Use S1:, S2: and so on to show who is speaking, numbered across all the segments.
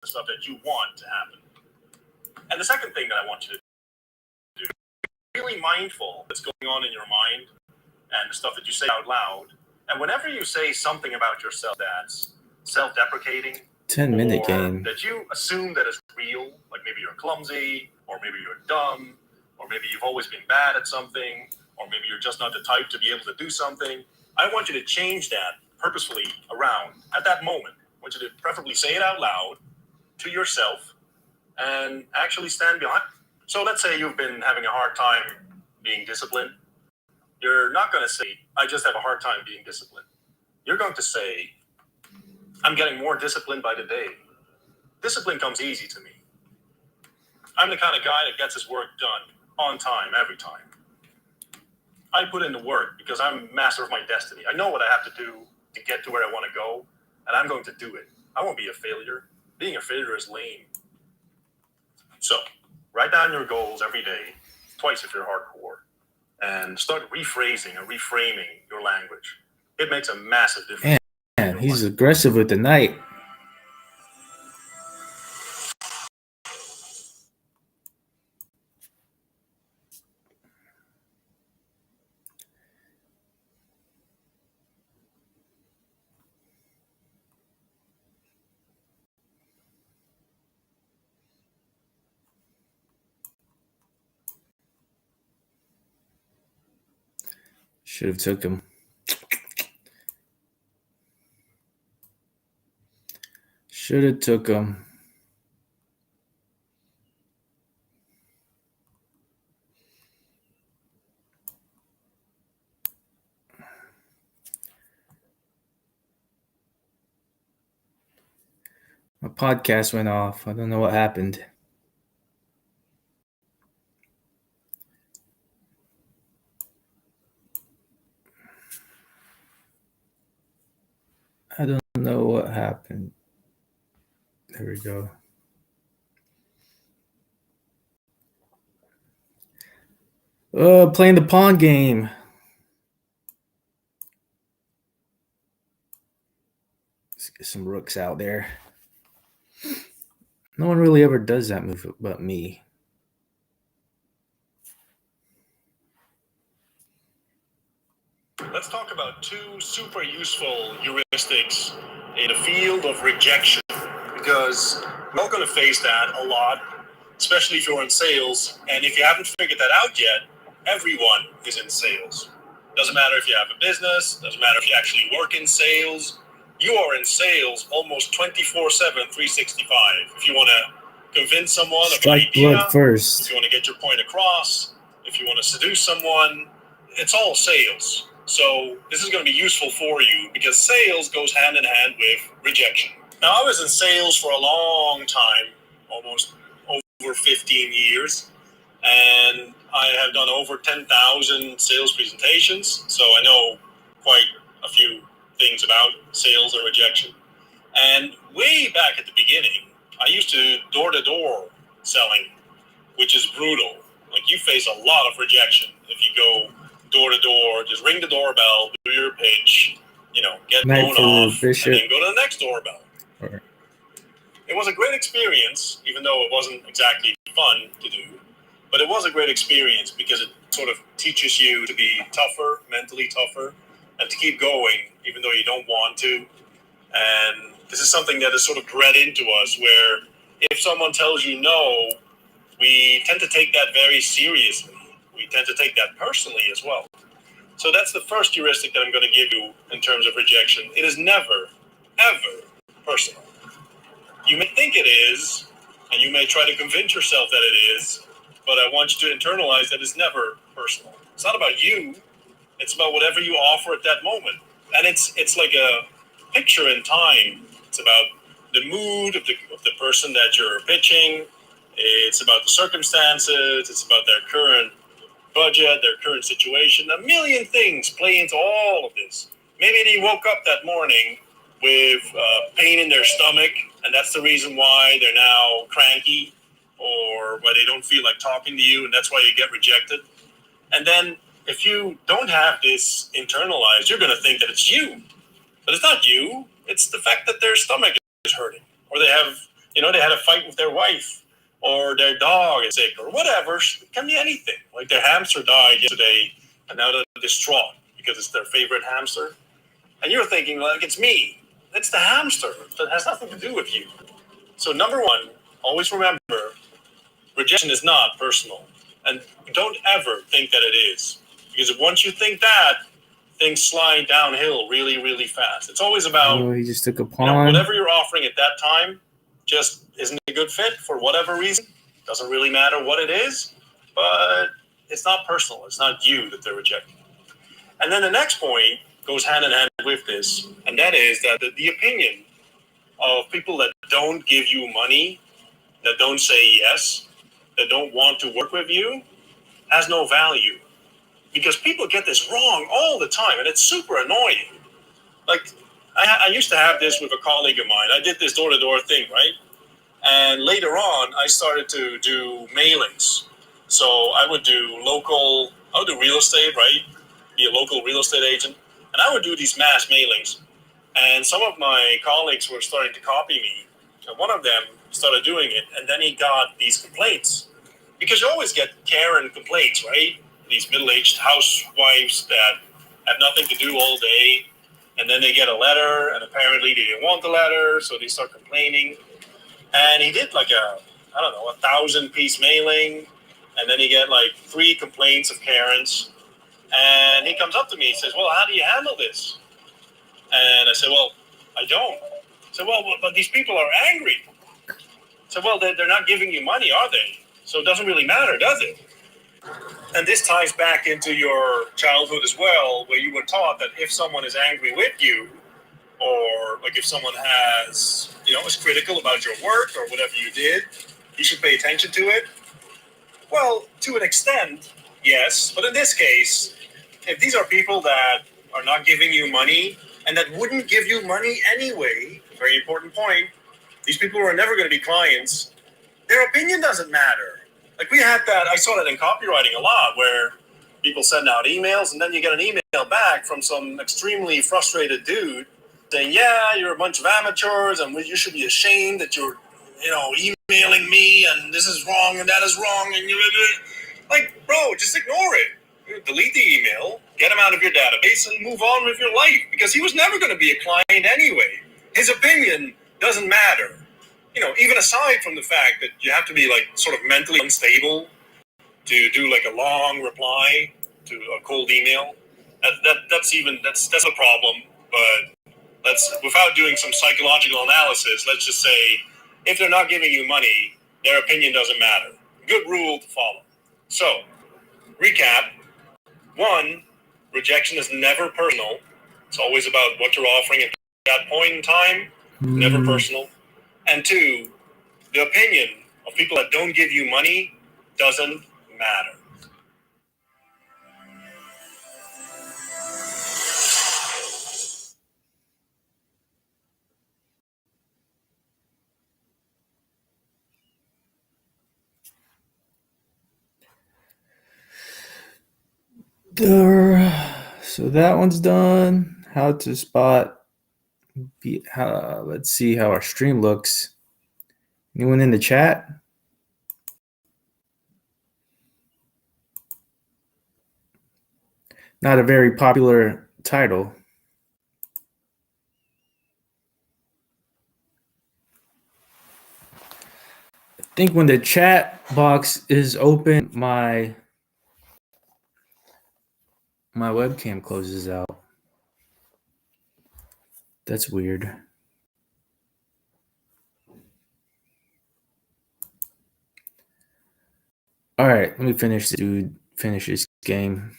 S1: the stuff that you want to happen. And the second thing that I want you to do, be really mindful what's going on in your mind and the stuff that you say out loud. And whenever you say something about yourself that's self-deprecating,
S2: 10-minute game,
S1: that you assume that is real, like maybe you're clumsy, or maybe you're dumb, or maybe you've always been bad at something, or maybe you're just not the type to be able to do something, I want you to change that purposefully around at that moment. I want you to preferably say it out loud to yourself and actually stand behind. So let's say you've been having a hard time being disciplined. You're not going to say, I just have a hard time being disciplined. You're going to say, I'm getting more disciplined by the day. Discipline comes easy to me. I'm the kind of guy that gets his work done on time, every time. I put in the work because I'm master of my destiny. I know what I have to do to get to where I want to go, and I'm going to do it. I won't be a failure. Being a failure is lame. So, write down your goals every day, twice if you're hardcore, and start rephrasing and reframing your language. It makes a massive difference.
S2: Man, he's aggressive with the knight. Should have took him. Should have took him. My podcast went off. I don't know what happened. I don't know what happened. There we go. Playing the pawn game. Let's get some rooks out there. No one really ever does that move but me.
S1: Let's talk about two super useful heuristics in the field of rejection, because we're all going to face that a lot, especially if you're in sales. And if you haven't figured that out yet, everyone is in sales. Doesn't matter if you have a business, doesn't matter if you actually work in sales. You are in sales almost 24/7, 365. If you want to convince someone of an idea,
S2: blood first.
S1: if you want to get your point across, if you want to seduce someone, it's all sales. So this is going to be useful for you because sales goes hand in hand with rejection. Now, I was in sales for a long time, almost over 15 years, and I have done over 10,000 sales presentations, so I know quite a few things about sales and rejection. And way back at the beginning, I used to door-to-door selling, which is brutal. Like, you face a lot of rejection if you go door to door, just ring the doorbell, do your pitch, get blown off, and then go to the next doorbell.
S2: Right.
S1: It was a great experience, even though it wasn't exactly fun to do. But it was a great experience because it sort of teaches you to be tougher, mentally tougher, and to keep going, even though you don't want to. And this is something that is sort of bred into us, where if someone tells you no, we tend to take that very seriously. We tend to take that personally as well. So that's the first heuristic that I'm going to give you in terms of rejection. It is never, ever personal. You may think it is, and you may try to convince yourself that it is, but I want you to internalize that it's never personal. It's not about you. It's about whatever you offer at that moment. And it's like a picture in time. It's about the mood of the person that you're pitching. It's about the circumstances. It's about their current budget, their current situation. A million things play into all of this. Maybe they woke up that morning with pain in their stomach, and that's the reason why they're now cranky, or why they don't feel like talking to you, and that's why you get rejected. And then if you don't have this internalized, you're going to think that it's you. But it's not you. It's the fact that their stomach is hurting, or they have They had a fight with their wife, or their dog is sick, or whatever. It can be anything. Like their hamster died yesterday, and now they're distraught because it's their favorite hamster. And you're thinking, like, it's me. It's the hamster. That has nothing to do with you. So number one, always remember, rejection is not personal. And don't ever think that it is. Because once you think that, things slide downhill really, really fast. It's always about,
S2: Oh, he just took a pawn.
S1: Whatever you're offering at that time just isn't a good fit for whatever reason. Doesn't really matter what it is, but it's not personal. It's not you that they're rejecting. And then the next point goes hand in hand with this, and that is that the opinion of people that don't give you money, that don't say yes, that don't want to work with you, has no value. Because people get this wrong all the time, and it's super annoying. Like, I used to have this with a colleague of mine. I did this door-to-door thing, right? And later on, I started to do mailings. So I would do real estate, right? Be a local real estate agent. And I would do these mass mailings. And some of my colleagues were starting to copy me. And one of them started doing it, and then he got these complaints. Because you always get Karen complaints, right? These middle-aged housewives that have nothing to do all day, and then they get a letter, and apparently they didn't want the letter, so they start complaining. And he did like 1,000-piece mailing, and then he get like 3 complaints of Karens. And he comes up to me and says, well, how do you handle this? And I said, well, I don't. I said, well, but these people are angry. I said, well, they're not giving you money, are they? So it doesn't really matter, does it? And this ties back into your childhood as well, where you were taught that if someone is angry with you, or like if someone is critical about your work or whatever you did, you should pay attention to it. Well, to an extent, yes. But in this case, if these are people that are not giving you money and that wouldn't give you money anyway, very important point, these people are never going to be clients. Their opinion doesn't matter. Like we had that, I saw that in copywriting a lot, where people send out emails and then you get an email back from some extremely frustrated dude saying, yeah, you're a bunch of amateurs and you should be ashamed that you're, emailing me and this is wrong and that is wrong. And you're like, bro, just ignore it. Delete the email, get him out of your database and move on with your life, because he was never going to be a client anyway. His opinion doesn't matter. Even aside from the fact that you have to be like sort of mentally unstable to do like a long reply to a cold email, that's a problem. But without doing some psychological analysis, let's just say if they're not giving you money, their opinion doesn't matter. Good rule to follow. So, recap. 1, rejection is never personal. It's always about what you're offering at that point in time. Never personal. And 2, the opinion of people that don't give you money doesn't matter.
S2: So that one's done. How to spot. Let's see how our stream looks. Anyone in the chat? Not a very popular title. I think when the chat box is open, my webcam closes out. That's weird. All right, let me finish this game.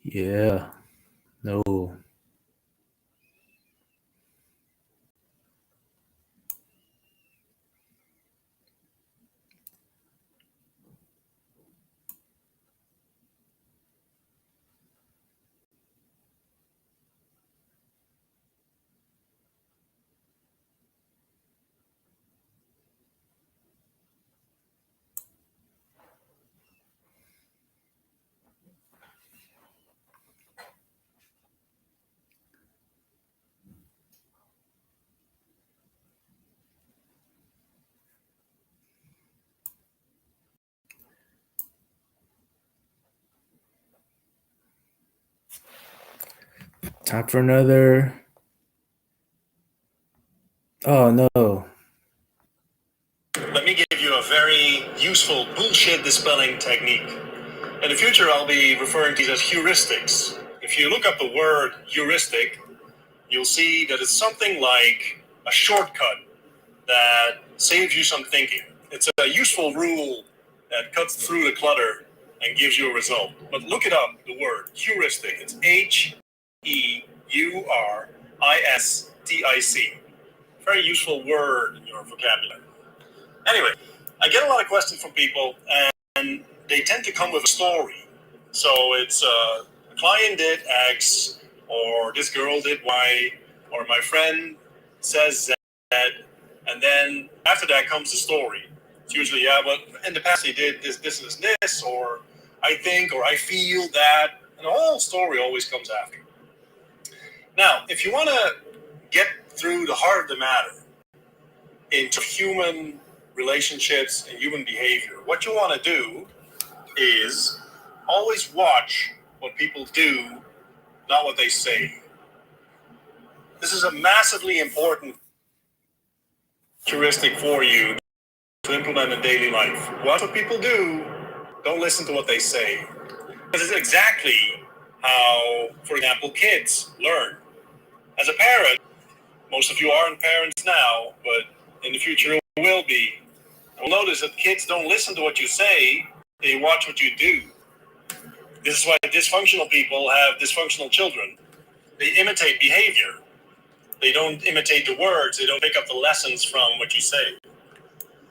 S2: Yeah. No. Time for another. Oh no.
S1: Let me give you a very useful bullshit dispelling technique. In the future, I'll be referring to these as heuristics. If you look up the word heuristic, you'll see that it's something like a shortcut that saves you some thinking. It's a useful rule that cuts through the clutter and gives you a result. But look it up, the word heuristic. It's HEURISTIC. Very useful word in your vocabulary. Anyway, I get a lot of questions from people, and they tend to come with a story. So it's a client did X, or this girl did Y, or my friend says Z, and then after that comes the story. It's usually, yeah, but in the past they did this, or I think, or I feel that, and the whole story always comes after. Now, if you want to get through the heart of the matter into human relationships and human behavior, what you want to do is always watch what people do, not what they say. This is a massively important heuristic for you to implement in daily life. Watch what people do, don't listen to what they say. This is exactly how, for example, kids learn. As a parent, most of you aren't parents now, but in the future will be. You'll notice that kids don't listen to what you say, they watch what you do. This is why dysfunctional people have dysfunctional children. They imitate behavior. They don't imitate the words. They don't pick up the lessons from what you say.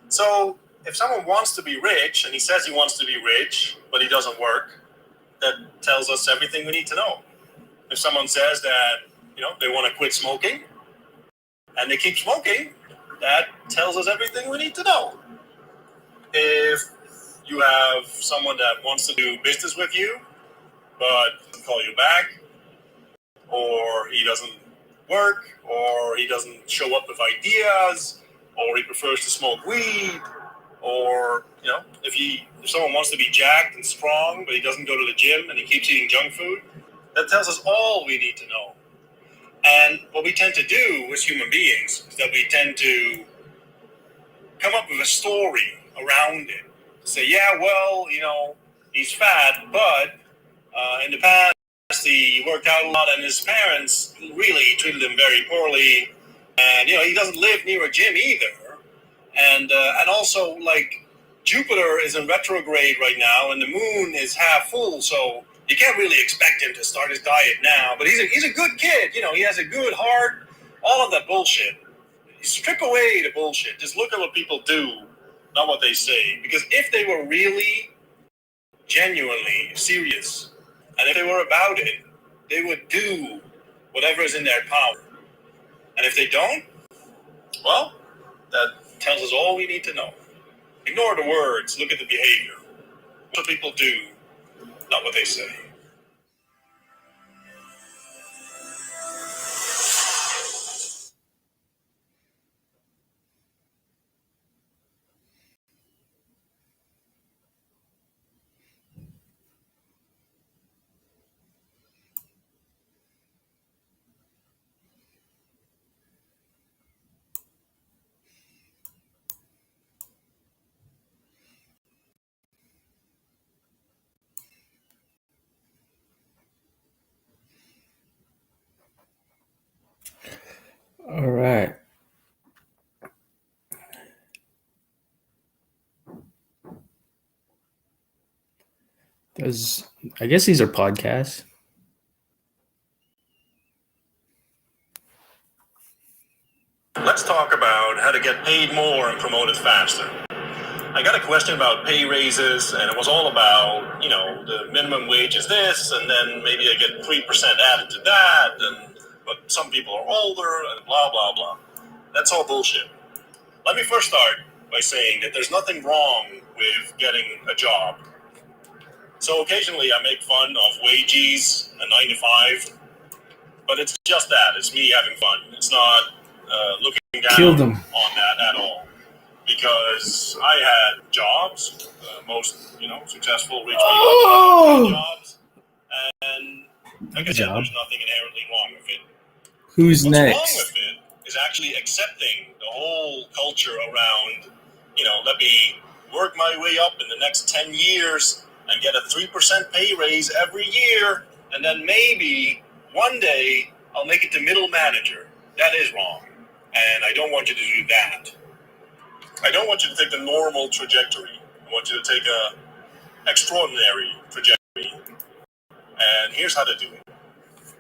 S1: So if someone wants to be rich and he says he wants to be rich, but he doesn't work, that tells us everything we need to know. If someone says that, they want to quit smoking and they keep smoking, that tells us everything we need to know. If you have someone that wants to do business with you, but doesn't call you back, or he doesn't work, or he doesn't show up with ideas, or he prefers to smoke weed, or if someone wants to be jacked and strong, but he doesn't go to the gym and he keeps eating junk food, that tells us all we need to know. And what we tend to do as human beings is that we tend to come up with a story around it. Say, yeah, well, he's fat, but in the past he worked out a lot, and his parents really treated him very poorly. And he doesn't live near a gym either. And also, like, Jupiter is in retrograde right now, and the moon is half full, so you can't really expect him to start his diet now. But he's a good kid. He has a good heart. All of that bullshit. Strip away the bullshit. Just look at what people do, not what they say. Because if they were really, genuinely serious, and if they were about it, they would do whatever is in their power. And if they don't, well, that tells us all we need to know. Ignore the words, look at the behavior. What people do, not what they say.
S2: All right. Does I guess these are podcasts.
S1: Let's talk about how to get paid more and promoted faster. I got a question about pay raises, and it was all about, the minimum wage is this, and then maybe I get 3% added to that, but some people are older, and blah, blah, blah. That's all bullshit. Let me first start by saying that there's nothing wrong with getting a job. So occasionally I make fun of wages, a 9 to 5, but it's just that. It's me having fun. It's not looking
S2: Killed
S1: down
S2: him.
S1: on that at all. Because I had jobs, most successful rich people have jobs, and like I said, there's nothing inherently wrong with it.
S2: Who's
S1: What's
S2: next?
S1: wrong with it is actually accepting the whole culture around, let me work my way up in the next 10 years and get a 3% pay raise every year, and then maybe one day I'll make it to middle manager. That is wrong, and I don't want you to do that. I don't want you to take the normal trajectory. I want you to take a extraordinary trajectory. And here's how to do it.